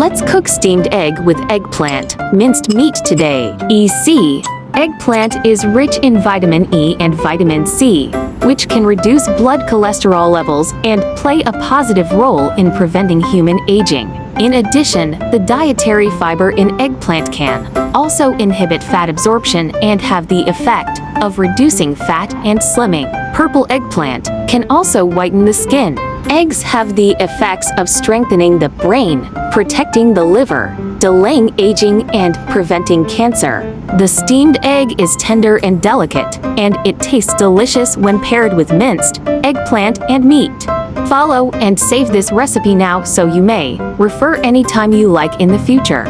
Let's cook steamed egg with eggplant, minced meat today. EC. Eggplant is rich in vitamin E and vitamin C, which can reduce blood cholesterol levels and play a positive role in preventing human aging. In addition, the dietary fiber in eggplant can also inhibit fat absorption and have the effect of reducing fat and slimming. Purple eggplant can also whiten the skin. Eggs have the effects of strengthening the brain, protecting the liver, delaying aging, and preventing cancer. The steamed egg is tender and delicate, and it tastes delicious when paired with minced eggplant and meat. Follow and save this recipe now so you may refer anytime you like in the future.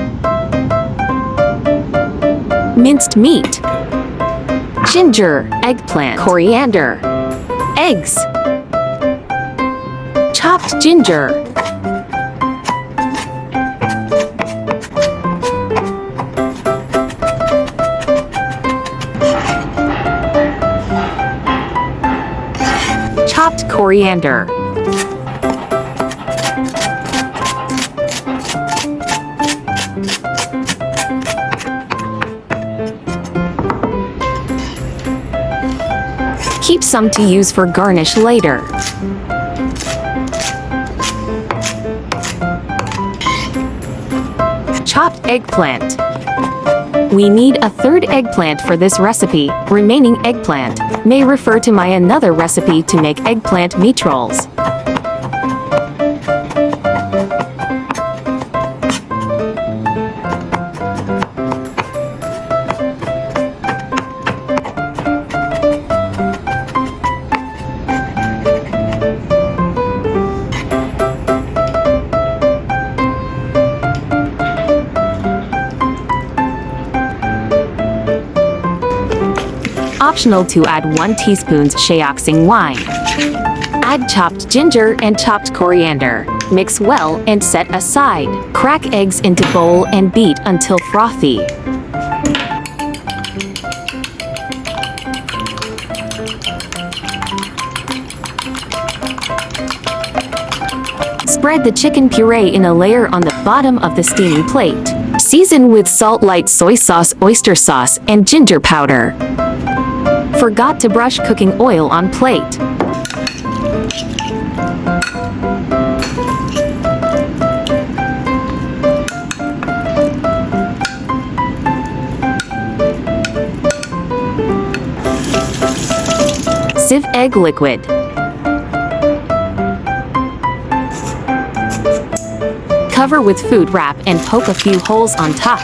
Minced meat, ginger, eggplant, coriander, eggs, chopped ginger, chopped coriander, keep some to use for garnish later. Chopped eggplant. We need a third eggplant for this recipe. Remaining eggplant may refer to my another recipe to make eggplant meat rolls. Optional to add 1 teaspoon Shaoxing wine. Add chopped ginger and chopped coriander. Mix well and set aside. Crack eggs into bowl and beat until frothy. Spread the chicken puree in a layer on the bottom of the steaming plate. Season with salt, light soy sauce, oyster sauce, and ginger powder. Forgot to brush cooking oil on plate. Sieve egg liquid. Cover with food wrap and poke a few holes on top.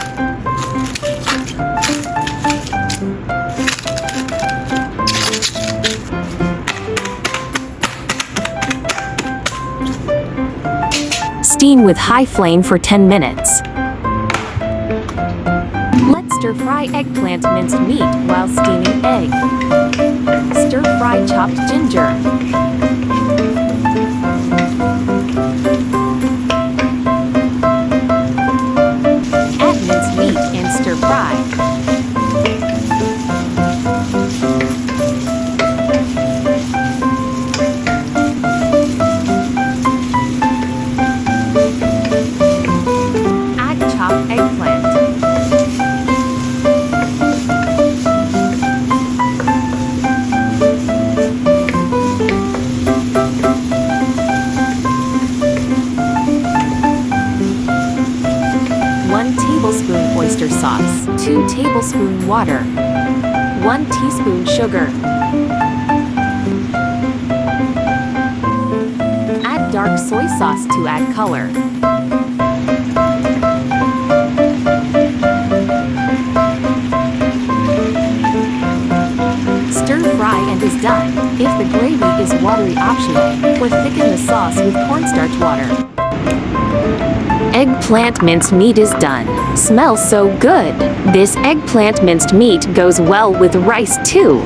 Steam with high flame for 10 minutes. Let's stir-fry eggplant minced meat while steaming egg. Stir-fry chopped ginger. Add minced meat and stir-fry. Oyster sauce, 2 tablespoons water, 1 teaspoon sugar. Add dark soy sauce to add color. Stir fry and is done. If the gravy is watery, optional, or thicken the sauce with cornstarch water. Eggplant minced meat is done. Smells so good. This eggplant minced meat goes well with rice too.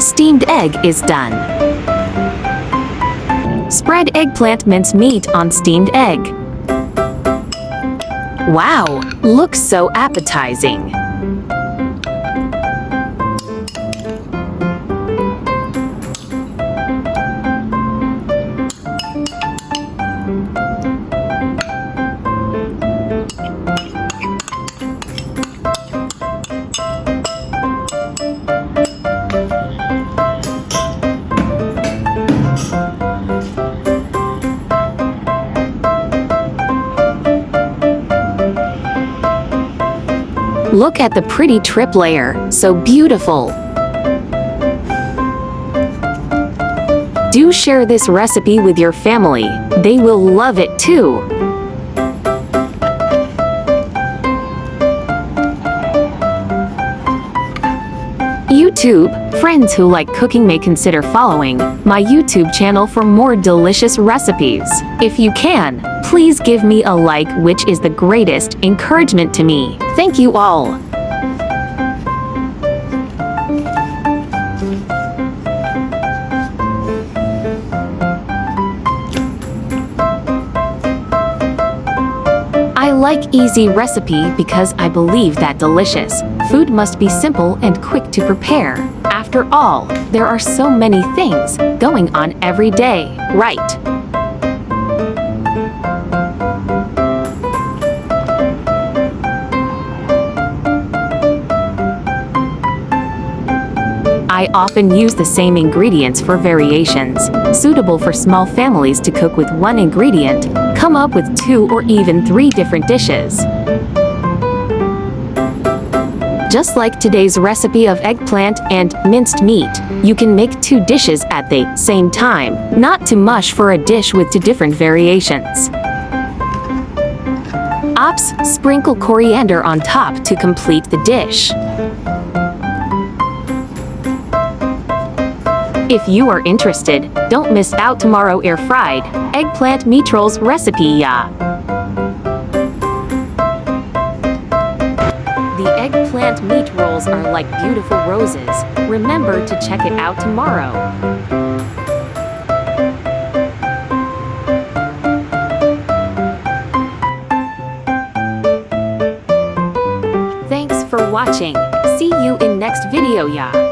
Steamed egg is done. Spread eggplant minced meat on steamed egg. Wow, looks so appetizing. Look at the pretty trip layer, so beautiful. Do share this recipe with your family, they will love it too. YouTube, friends who like cooking may consider following my YouTube channel for more delicious recipes. If you can, please give me a like, which is the greatest encouragement to me. Thank you all. I like easy recipe because I believe that delicious food must be simple and quick to prepare. After all, there are so many things going on every day, right? I often use the same ingredients for variations, suitable for small families to cook with one ingredient, come up with 2 or even 3 different dishes. Just like today's recipe of eggplant and minced meat, you can make 2 dishes at the same time, not to mush for a dish with 2 different variations. Ops, sprinkle coriander on top to complete the dish. If you are interested, don't miss out tomorrow air-fried eggplant meat rolls recipe, yeah. The eggplant meat rolls are like beautiful roses. Remember to check it out tomorrow. Thanks for watching. See you in next video, yeah.